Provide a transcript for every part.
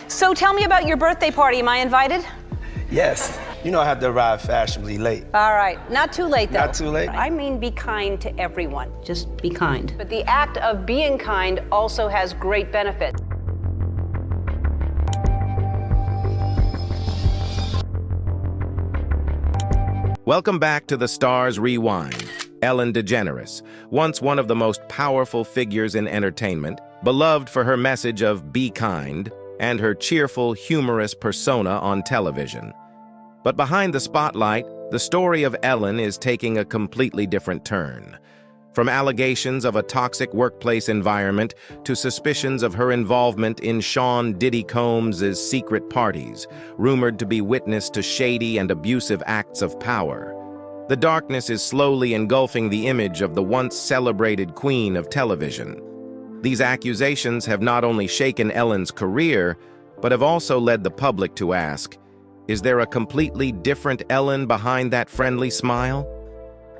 So tell me about your birthday party. Am I invited? Yes. You know I have to arrive fashionably late. All right. Not too late, though. Not too late? I mean, be kind to everyone. Just be kind. But the act of being kind also has great benefits. Welcome back to The Stars Rewind. Ellen DeGeneres, once one of the most powerful figures in entertainment, beloved for her message of be kind and her cheerful, humorous persona on television. But behind the spotlight, the story of Ellen is taking a completely different turn. From allegations of a toxic workplace environment to suspicions of her involvement in Diddy Combs' secret parties, rumored to be witness to shady and abusive acts of power. The darkness is slowly engulfing the image of the once celebrated queen of television. These accusations have not only shaken Ellen's career, but have also led the public to ask, is there a completely different Ellen behind that friendly smile?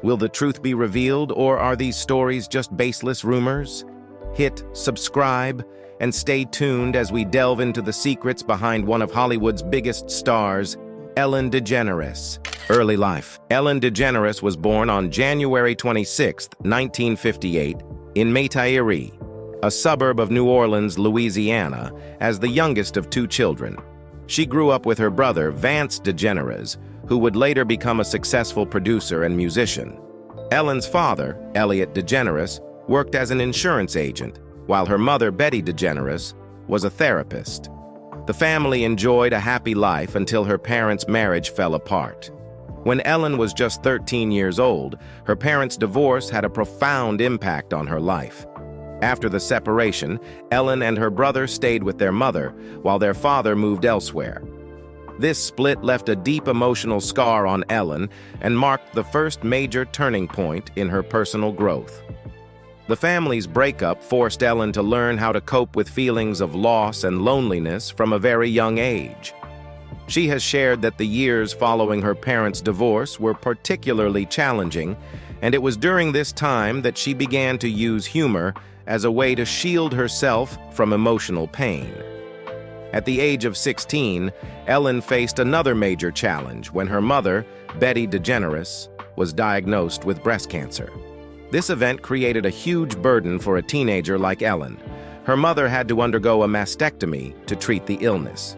Will the truth be revealed, or are these stories just baseless rumors? Hit subscribe and stay tuned as we delve into the secrets behind one of Hollywood's biggest stars, Ellen DeGeneres. Early life. Ellen DeGeneres was born on January 26, 1958, in Metairie, a suburb of New Orleans, Louisiana, as the youngest of two children. She grew up with her brother, Vance DeGeneres, who would later become a successful producer and musician. Ellen's father, Elliot DeGeneres, worked as an insurance agent, while her mother, Betty DeGeneres, was a therapist. The family enjoyed a happy life until her parents' marriage fell apart. When Ellen was just 13 years old, her parents' divorce had a profound impact on her life. After the separation, Ellen and her brother stayed with their mother, while their father moved elsewhere. This split left a deep emotional scar on Ellen and marked the first major turning point in her personal growth. The family's breakup forced Ellen to learn how to cope with feelings of loss and loneliness from a very young age. She has shared that the years following her parents' divorce were particularly challenging, and it was during this time that she began to use humor as a way to shield herself from emotional pain. At the age of 16, Ellen faced another major challenge when her mother, Betty DeGeneres, was diagnosed with breast cancer. This event created a huge burden for a teenager like Ellen. Her mother had to undergo a mastectomy to treat the illness.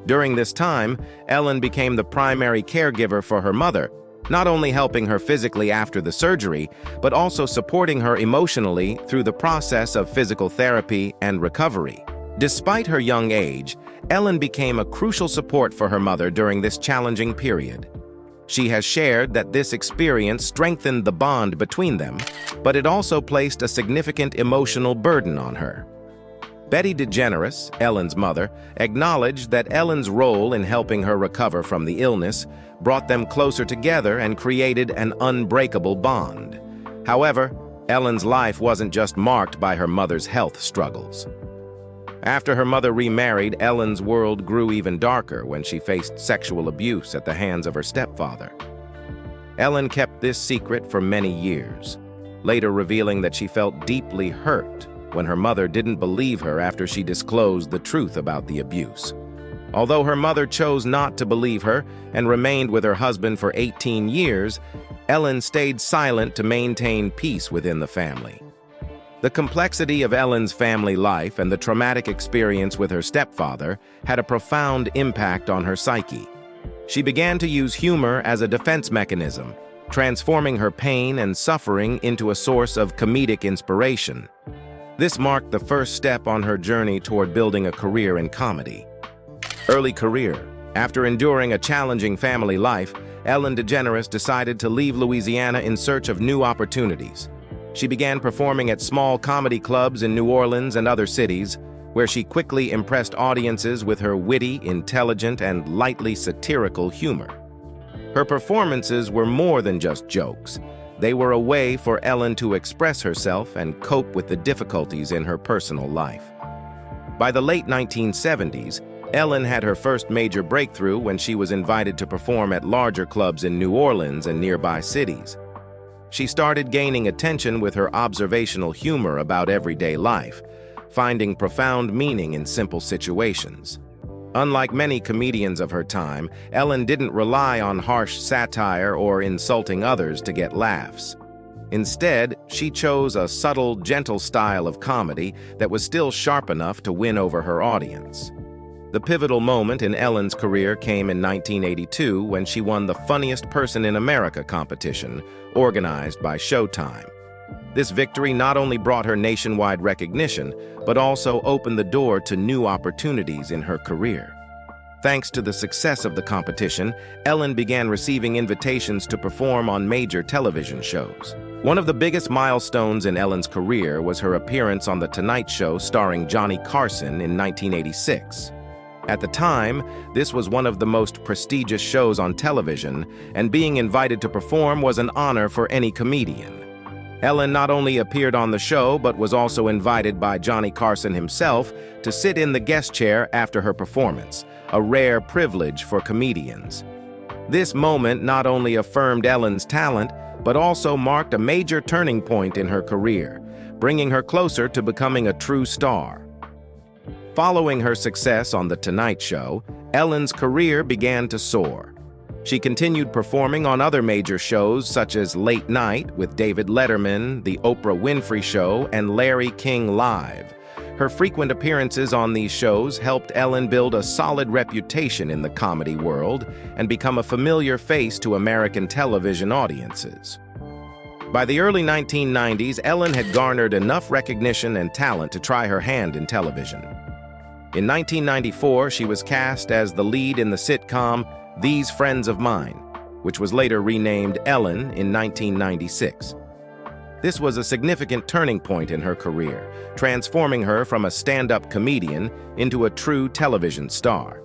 During this time, Ellen became the primary caregiver for her mother, not only helping her physically after the surgery, but also supporting her emotionally through the process of physical therapy and recovery. Despite her young age, Ellen became a crucial support for her mother during this challenging period. She has shared that this experience strengthened the bond between them, but it also placed a significant emotional burden on her. Betty DeGeneres, Ellen's mother, acknowledged that Ellen's role in helping her recover from the illness brought them closer together and created an unbreakable bond. However, Ellen's life wasn't just marked by her mother's health struggles. After her mother remarried, Ellen's world grew even darker when she faced sexual abuse at the hands of her stepfather. Ellen kept this secret for many years, later revealing that she felt deeply hurt when her mother didn't believe her after she disclosed the truth about the abuse. Although her mother chose not to believe her and remained with her husband for 18 years, Ellen stayed silent to maintain peace within the family. The complexity of Ellen's family life and the traumatic experience with her stepfather had a profound impact on her psyche. She began to use humor as a defense mechanism, transforming her pain and suffering into a source of comedic inspiration. This marked the first step on her journey toward building a career in comedy. Early career. After enduring a challenging family life, Ellen DeGeneres decided to leave Louisiana in search of new opportunities. She began performing at small comedy clubs in New Orleans and other cities, where she quickly impressed audiences with her witty, intelligent, and lightly satirical humor. Her performances were more than just jokes. They were a way for Ellen to express herself and cope with the difficulties in her personal life. By the late 1970s, Ellen had her first major breakthrough when she was invited to perform at larger clubs in New Orleans and nearby cities. She started gaining attention with her observational humor about everyday life, finding profound meaning in simple situations. Unlike many comedians of her time, Ellen didn't rely on harsh satire or insulting others to get laughs. Instead, she chose a subtle, gentle style of comedy that was still sharp enough to win over her audience. The pivotal moment in Ellen's career came in 1982 when she won the Funniest Person in America competition, organized by Showtime. This victory not only brought her nationwide recognition, but also opened the door to new opportunities in her career. Thanks to the success of the competition, Ellen began receiving invitations to perform on major television shows. One of the biggest milestones in Ellen's career was her appearance on The Tonight Show starring Johnny Carson in 1986. At the time, this was one of the most prestigious shows on television, and being invited to perform was an honor for any comedian. Ellen not only appeared on the show, but was also invited by Johnny Carson himself to sit in the guest chair after her performance, a rare privilege for comedians. This moment not only affirmed Ellen's talent, but also marked a major turning point in her career, bringing her closer to becoming a true star. Following her success on The Tonight Show, Ellen's career began to soar. She continued performing on other major shows such as Late Night with David Letterman, The Oprah Winfrey Show, and Larry King Live. Her frequent appearances on these shows helped Ellen build a solid reputation in the comedy world and become a familiar face to American television audiences. By the early 1990s, Ellen had garnered enough recognition and talent to try her hand in television. In 1994, she was cast as the lead in the sitcom These Friends of Mine, which was later renamed Ellen in 1996. This was a significant turning point in her career, transforming her from a stand-up comedian into a true television star.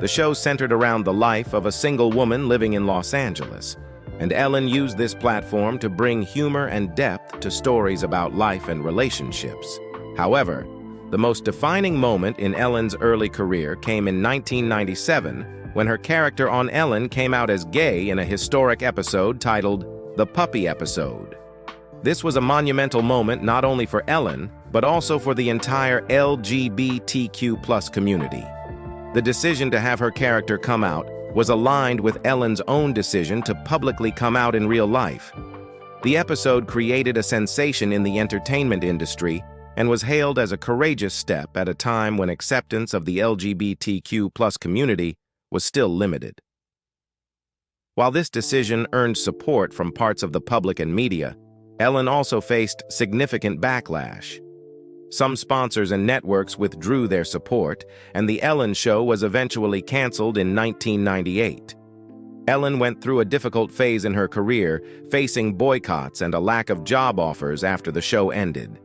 The show centered around the life of a single woman living in Los Angeles, and Ellen used this platform to bring humor and depth to stories about life and relationships. However, the most defining moment in Ellen's early career came in 1997 when her character on Ellen came out as gay in a historic episode titled The Puppy Episode. This was a monumental moment not only for Ellen, but also for the entire LGBTQ+ community. The decision to have her character come out was aligned with Ellen's own decision to publicly come out in real life. The episode created a sensation in the entertainment industry and was hailed as a courageous step at a time when acceptance of the LGBTQ+ community was still limited. While this decision earned support from parts of the public and media, Ellen also faced significant backlash. Some sponsors and networks withdrew their support, and The Ellen Show was eventually canceled in 1998. Ellen went through a difficult phase in her career, facing boycotts and a lack of job offers after the show ended.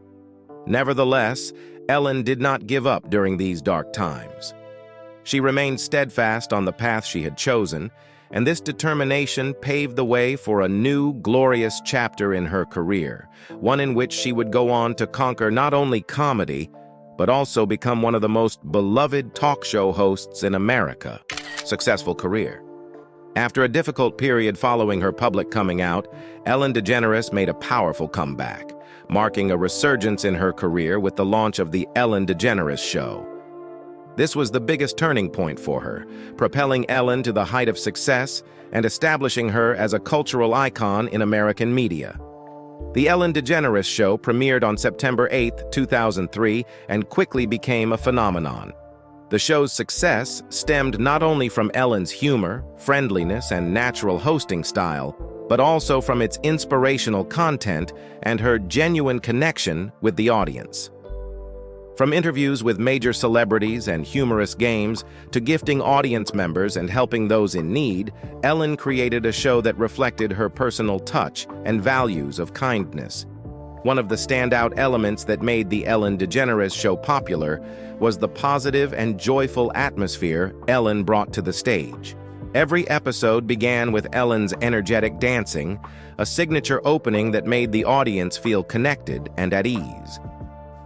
Nevertheless, Ellen did not give up during these dark times. She remained steadfast on the path she had chosen, and this determination paved the way for a new, glorious chapter in her career, one in which she would go on to conquer not only comedy, but also become one of the most beloved talk show hosts in America. Successful career. After a difficult period following her public coming out, Ellen DeGeneres made a powerful comeback, marking a resurgence in her career with the launch of The Ellen DeGeneres Show. This was the biggest turning point for her, propelling Ellen to the height of success and establishing her as a cultural icon in American media. The Ellen DeGeneres Show premiered on September 8, 2003, and quickly became a phenomenon. The show's success stemmed not only from Ellen's humor, friendliness, and natural hosting style, but also from its inspirational content and her genuine connection with the audience. From interviews with major celebrities and humorous games to gifting audience members and helping those in need, Ellen created a show that reflected her personal touch and values of kindness. One of the standout elements that made The Ellen DeGeneres Show popular was the positive and joyful atmosphere Ellen brought to the stage. Every episode began with Ellen's energetic dancing, a signature opening that made the audience feel connected and at ease.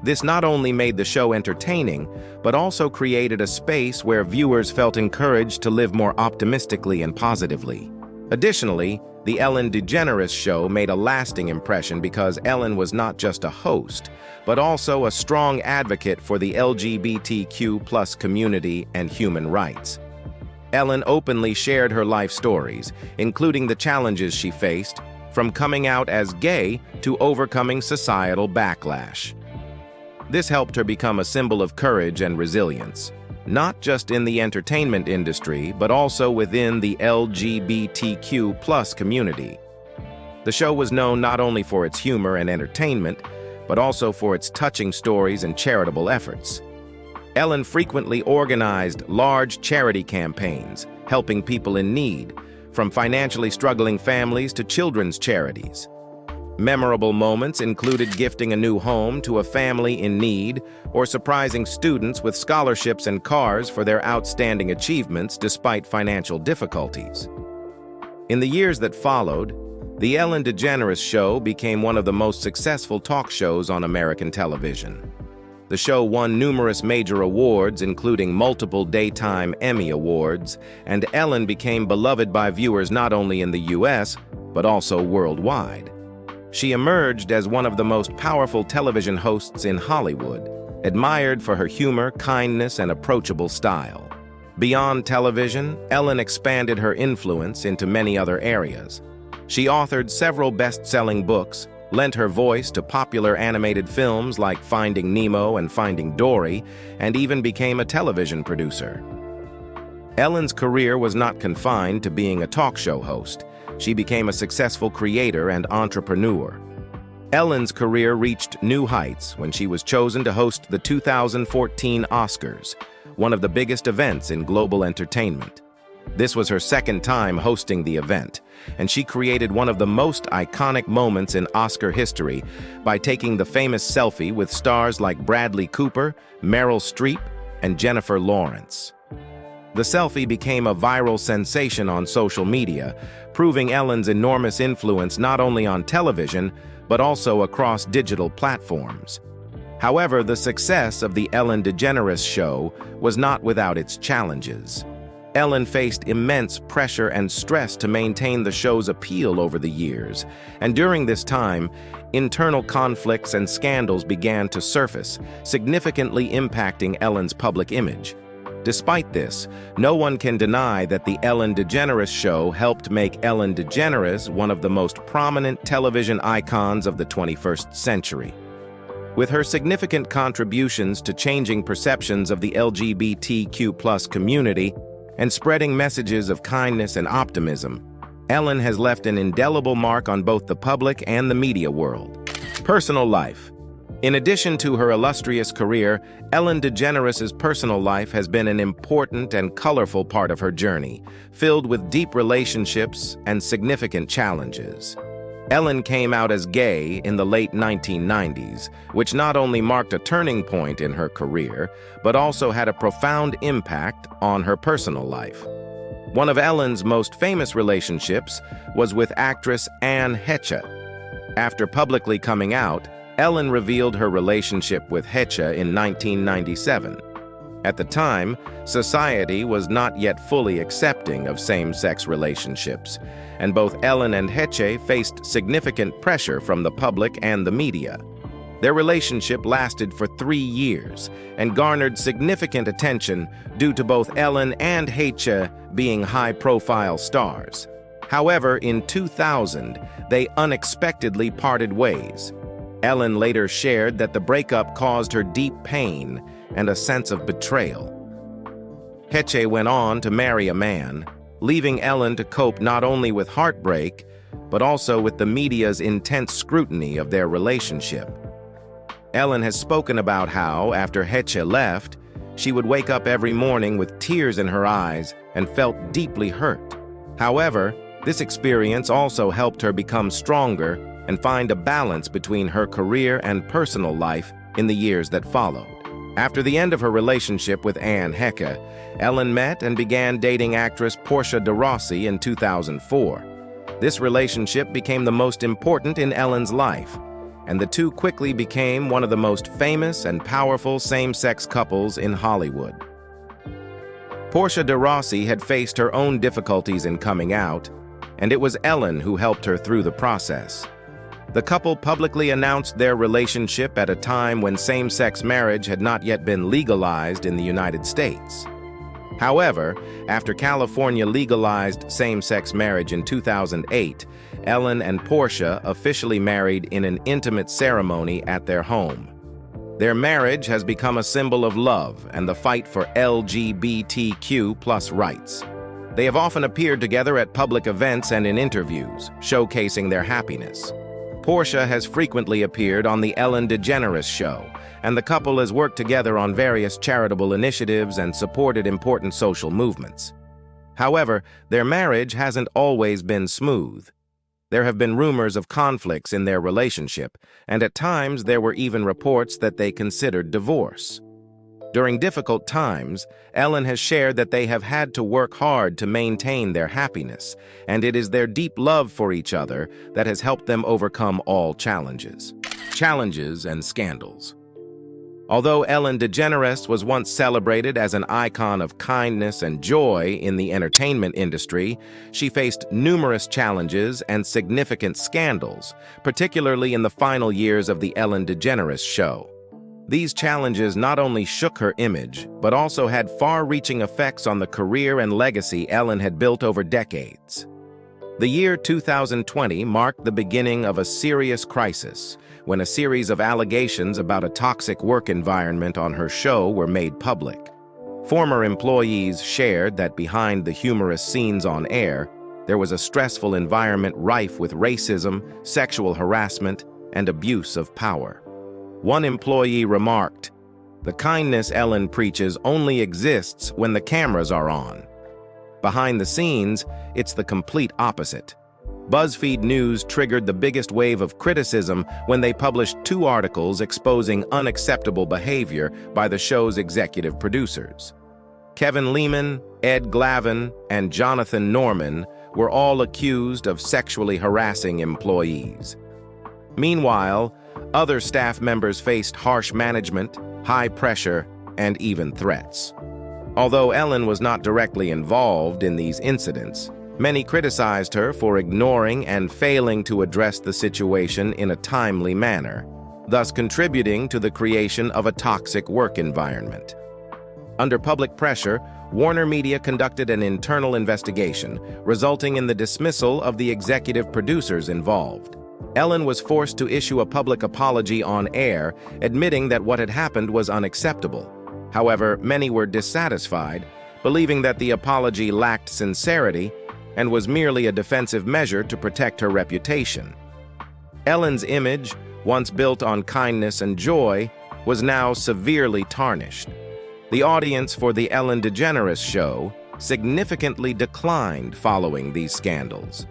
This not only made the show entertaining, but also created a space where viewers felt encouraged to live more optimistically and positively. Additionally, The Ellen DeGeneres Show made a lasting impression because Ellen was not just a host, but also a strong advocate for the LGBTQ+ community and human rights. Ellen openly shared her life stories, including the challenges she faced, from coming out as gay to overcoming societal backlash. This helped her become a symbol of courage and resilience, not just in the entertainment industry, but also within the LGBTQ+ community. The show was known not only for its humor and entertainment, but also for its touching stories and charitable efforts. Ellen frequently organized large charity campaigns, helping people in need, from financially struggling families to children's charities. Memorable moments included gifting a new home to a family in need or surprising students with scholarships and cars for their outstanding achievements despite financial difficulties. In the years that followed, The Ellen DeGeneres Show became one of the most successful talk shows on American television. The show won numerous major awards, including multiple Daytime Emmy Awards, and Ellen became beloved by viewers not only in the US, but also worldwide. She emerged as one of the most powerful television hosts in Hollywood, admired for her humor, kindness, and approachable style. Beyond television, Ellen expanded her influence into many other areas. She authored several best-selling books, lent her voice to popular animated films like Finding Nemo and Finding Dory, and even became a television producer. Ellen's career was not confined to being a talk show host. She became a successful creator and entrepreneur. Ellen's career reached new heights when she was chosen to host the 2014 Oscars, one of the biggest events in global entertainment. This was her second time hosting the event, and she created one of the most iconic moments in Oscar history by taking the famous selfie with stars like Bradley Cooper, Meryl Streep, and Jennifer Lawrence. The selfie became a viral sensation on social media, proving Ellen's enormous influence not only on television, but also across digital platforms. However, the success of the Ellen DeGeneres Show was not without its challenges. Ellen faced immense pressure and stress to maintain the show's appeal over the years, and during this time, internal conflicts and scandals began to surface, significantly impacting Ellen's public image. Despite this, no one can deny that the Ellen DeGeneres Show helped make Ellen DeGeneres one of the most prominent television icons of the 21st century. With her significant contributions to changing perceptions of the LGBTQ+ community and spreading messages of kindness and optimism, Ellen has left an indelible mark on both the public and the media world. Personal life. In addition to her illustrious career, Ellen DeGeneres' personal life has been an important and colorful part of her journey, filled with deep relationships and significant challenges. Ellen came out as gay in the late 1990s, which not only marked a turning point in her career, but also had a profound impact on her personal life. One of Ellen's most famous relationships was with actress Anne Heche. After publicly coming out, Ellen revealed her relationship with Heche in 1997. At the time, society was not yet fully accepting of same-sex relationships, and both Ellen and Heche faced significant pressure from the public and the media. Their relationship lasted for 3 years and garnered significant attention due to both Ellen and Heche being high-profile stars. However, in 2000, they unexpectedly parted ways. Ellen later shared that the breakup caused her deep pain and a sense of betrayal. Heche went on to marry a man, leaving Ellen to cope not only with heartbreak, but also with the media's intense scrutiny of their relationship. Ellen has spoken about how, after Heche left, she would wake up every morning with tears in her eyes and felt deeply hurt. However, this experience also helped her become stronger and find a balance between her career and personal life in the years that followed. After the end of her relationship with Anne Heche, Ellen met and began dating actress Portia de Rossi in 2004. This relationship became the most important in Ellen's life, and the two quickly became one of the most famous and powerful same-sex couples in Hollywood. Portia de Rossi had faced her own difficulties in coming out, and it was Ellen who helped her through the process. The couple publicly announced their relationship at a time when same-sex marriage had not yet been legalized in the United States. However, after California legalized same-sex marriage in 2008, Ellen and Portia officially married in an intimate ceremony at their home. Their marriage has become a symbol of love and the fight for LGBTQ+ rights. They have often appeared together at public events and in interviews, showcasing their happiness. Portia has frequently appeared on the Ellen DeGeneres show, and the couple has worked together on various charitable initiatives and supported important social movements. However, their marriage hasn't always been smooth. There have been rumors of conflicts in their relationship, and at times there were even reports that they considered divorce. During difficult times, Ellen has shared that they have had to work hard to maintain their happiness, and it is their deep love for each other that has helped them overcome all challenges. Challenges and scandals. Although Ellen DeGeneres was once celebrated as an icon of kindness and joy in the entertainment industry, she faced numerous challenges and significant scandals, particularly in the final years of the Ellen DeGeneres show. These challenges not only shook her image, but also had far-reaching effects on the career and legacy Ellen had built over decades. The year 2020 marked the beginning of a serious crisis when a series of allegations about a toxic work environment on her show were made public. Former employees shared that behind the humorous scenes on air, there was a stressful environment rife with racism, sexual harassment, and abuse of power. One employee remarked, "The kindness Ellen preaches only exists when the cameras are on. Behind the scenes, it's the complete opposite." BuzzFeed News triggered the biggest wave of criticism when they published 2 articles exposing unacceptable behavior by the show's executive producers. Kevin Lehman, Ed Glavin, and Jonathan Norman were all accused of sexually harassing employees. Meanwhile, other staff members faced harsh management, high pressure, and even threats. Although Ellen was not directly involved in these incidents, many criticized her for ignoring and failing to address the situation in a timely manner, thus contributing to the creation of a toxic work environment. Under public pressure, Warner Media conducted an internal investigation, resulting in the dismissal of the executive producers involved. Ellen was forced to issue a public apology on air, admitting that what had happened was unacceptable. However, many were dissatisfied, believing that the apology lacked sincerity and was merely a defensive measure to protect her reputation. Ellen's image, once built on kindness and joy, was now severely tarnished. The audience for the Ellen DeGeneres show significantly declined following these scandals.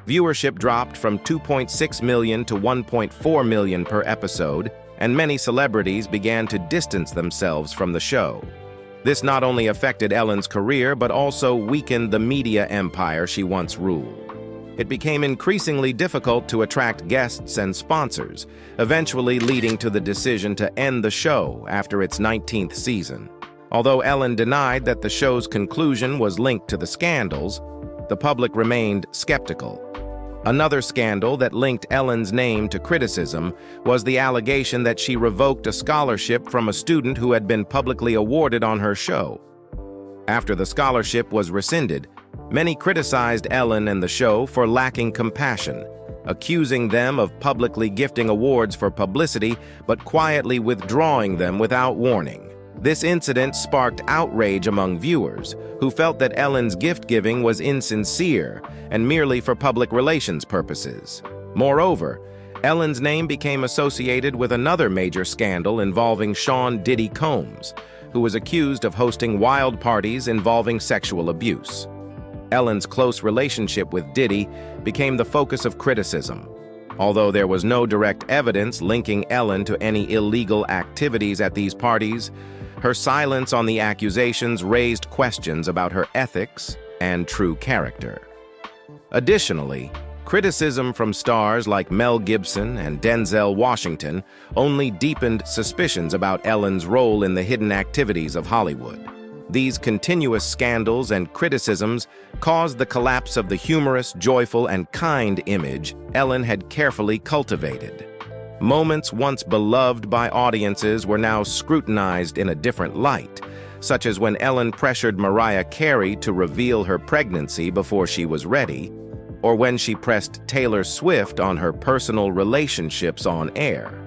Viewership dropped from 2.6 million to 1.4 million per episode, and many celebrities began to distance themselves from the show. This not only affected Ellen's career, but also weakened the media empire she once ruled. It became increasingly difficult to attract guests and sponsors, eventually leading to the decision to end the show after its 19th season. Although Ellen denied that the show's conclusion was linked to the scandals, the public remained skeptical. Another scandal that linked Ellen's name to criticism was the allegation that she revoked a scholarship from a student who had been publicly awarded on her show. After the scholarship was rescinded, many criticized Ellen and the show for lacking compassion, accusing them of publicly gifting awards for publicity but quietly withdrawing them without warning. This incident sparked outrage among viewers, who felt that Ellen's gift-giving was insincere and merely for public relations purposes. Moreover, Ellen's name became associated with another major scandal involving Sean "Diddy" Combs, who was accused of hosting wild parties involving sexual abuse. Ellen's close relationship with Diddy became the focus of criticism. Although there was no direct evidence linking Ellen to any illegal activities at these parties, her silence on the accusations raised questions about her ethics and true character. Additionally, criticism from stars like Mel Gibson and Denzel Washington only deepened suspicions about Ellen's role in the hidden activities of Hollywood. These continuous scandals and criticisms caused the collapse of the humorous, joyful, and kind image Ellen had carefully cultivated. Moments once beloved by audiences were now scrutinized in a different light, such as when Ellen pressured Mariah Carey to reveal her pregnancy before she was ready, or when she pressed Taylor Swift on her personal relationships on air.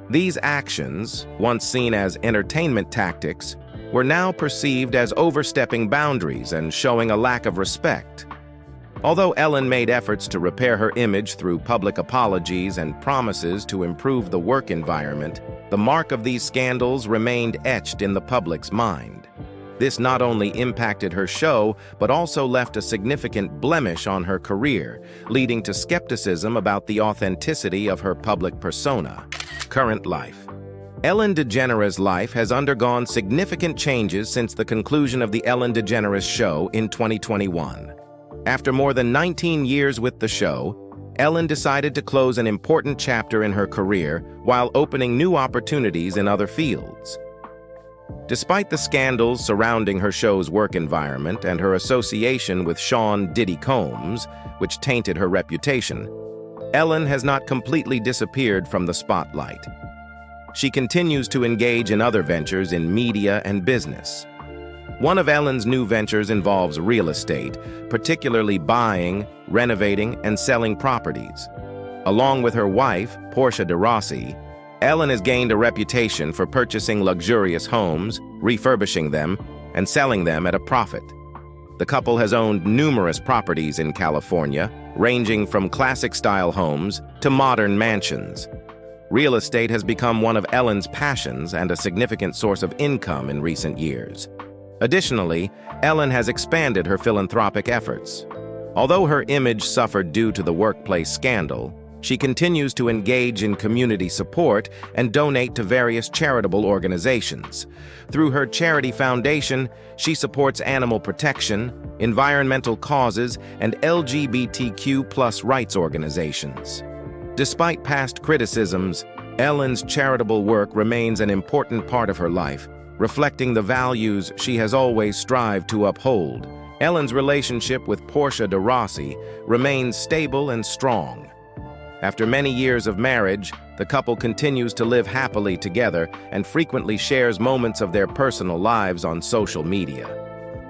These actions, once seen as entertainment tactics, were now perceived as overstepping boundaries and showing a lack of respect. Although Ellen made efforts to repair her image through public apologies and promises to improve the work environment, the mark of these scandals remained etched in the public's mind. This not only impacted her show, but also left a significant blemish on her career, leading to skepticism about the authenticity of her public persona. Current life. Ellen DeGeneres' life has undergone significant changes since the conclusion of The Ellen DeGeneres Show in 2021. After more than 19 years with the show, Ellen decided to close an important chapter in her career while opening new opportunities in other fields. Despite the scandals surrounding her show's work environment and her association with Sean Diddy Combs, which tainted her reputation, Ellen has not completely disappeared from the spotlight. She continues to engage in other ventures in media and business. One of Ellen's new ventures involves real estate, particularly buying, renovating, and selling properties. Along with her wife, Portia de Rossi, Ellen has gained a reputation for purchasing luxurious homes, refurbishing them, and selling them at a profit. The couple has owned numerous properties in California, ranging from classic-style homes to modern mansions. Real estate has become one of Ellen's passions and a significant source of income in recent years. Additionally, Ellen has expanded her philanthropic efforts. Although her image suffered due to the workplace scandal, she continues to engage in community support and donate to various charitable organizations. Through her charity foundation, she supports animal protection, environmental causes, and LGBTQ+ rights organizations. Despite past criticisms, Ellen's charitable work remains an important part of her life, reflecting the values she has always strived to uphold. Ellen's relationship with Portia de Rossi remains stable and strong. After many years of marriage, the couple continues to live happily together and frequently shares moments of their personal lives on social media.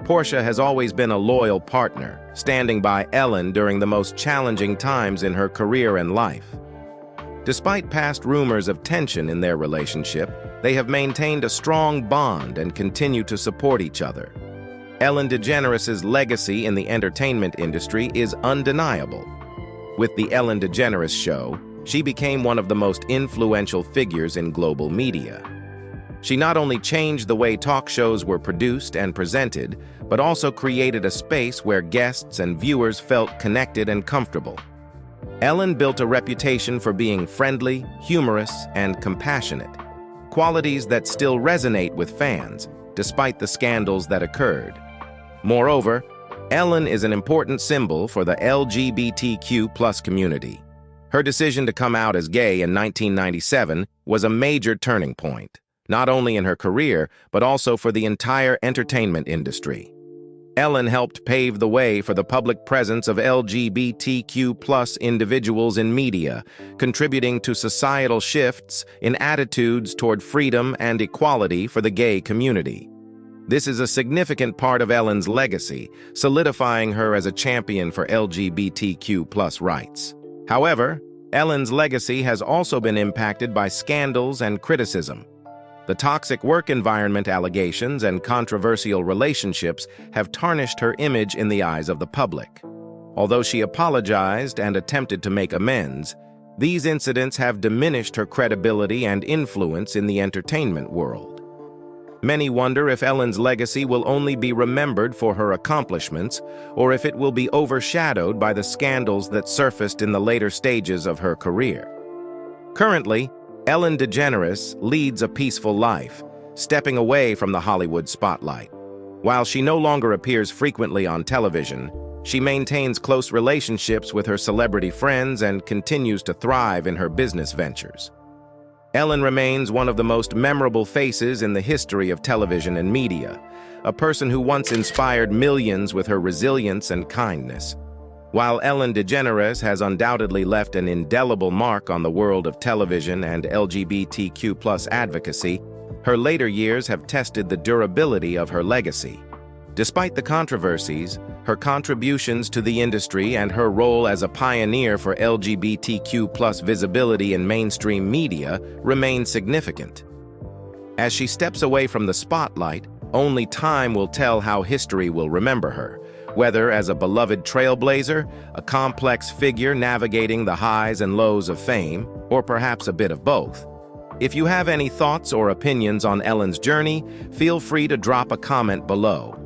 Portia has always been a loyal partner, standing by Ellen during the most challenging times in her career and life. Despite past rumors of tension in their relationship, they have maintained a strong bond and continue to support each other. Ellen DeGeneres' legacy in the entertainment industry is undeniable. With The Ellen DeGeneres Show, she became one of the most influential figures in global media. She not only changed the way talk shows were produced and presented, but also created a space where guests and viewers felt connected and comfortable. Ellen built a reputation for being friendly, humorous, and compassionate, qualities that still resonate with fans, despite the scandals that occurred. Moreover, Ellen is an important symbol for the LGBTQ+ community. Her decision to come out as gay in 1997 was a major turning point, not only in her career, but also for the entire entertainment industry. Ellen helped pave the way for the public presence of LGBTQ+ individuals in media, contributing to societal shifts in attitudes toward freedom and equality for the gay community. This is a significant part of Ellen's legacy, solidifying her as a champion for LGBTQ+ rights. However, Ellen's legacy has also been impacted by scandals and criticism. The toxic work environment allegations and controversial relationships have tarnished her image in the eyes of the public. Although she apologized and attempted to make amends, these incidents have diminished her credibility and influence in the entertainment world. Many wonder if Ellen's legacy will only be remembered for her accomplishments, or if it will be overshadowed by the scandals that surfaced in the later stages of her career. Currently, Ellen DeGeneres leads a peaceful life, stepping away from the Hollywood spotlight. While she no longer appears frequently on television, she maintains close relationships with her celebrity friends and continues to thrive in her business ventures. Ellen remains one of the most memorable faces in the history of television and media, a person who once inspired millions with her resilience and kindness. While Ellen DeGeneres has undoubtedly left an indelible mark on the world of television and LGBTQ+ advocacy, her later years have tested the durability of her legacy. Despite the controversies, her contributions to the industry and her role as a pioneer for LGBTQ+ visibility in mainstream media remain significant. As she steps away from the spotlight, only time will tell how history will remember her, whether as a beloved trailblazer, a complex figure navigating the highs and lows of fame, or perhaps a bit of both. If you have any thoughts or opinions on Ellen's journey, feel free to drop a comment below.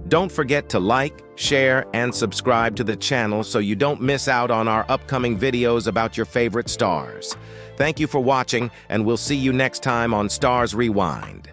Don't forget to like, share, and subscribe to the channel so you don't miss out on our upcoming videos about your favorite stars. Thank you for watching, and we'll see you next time on Stars Rewind.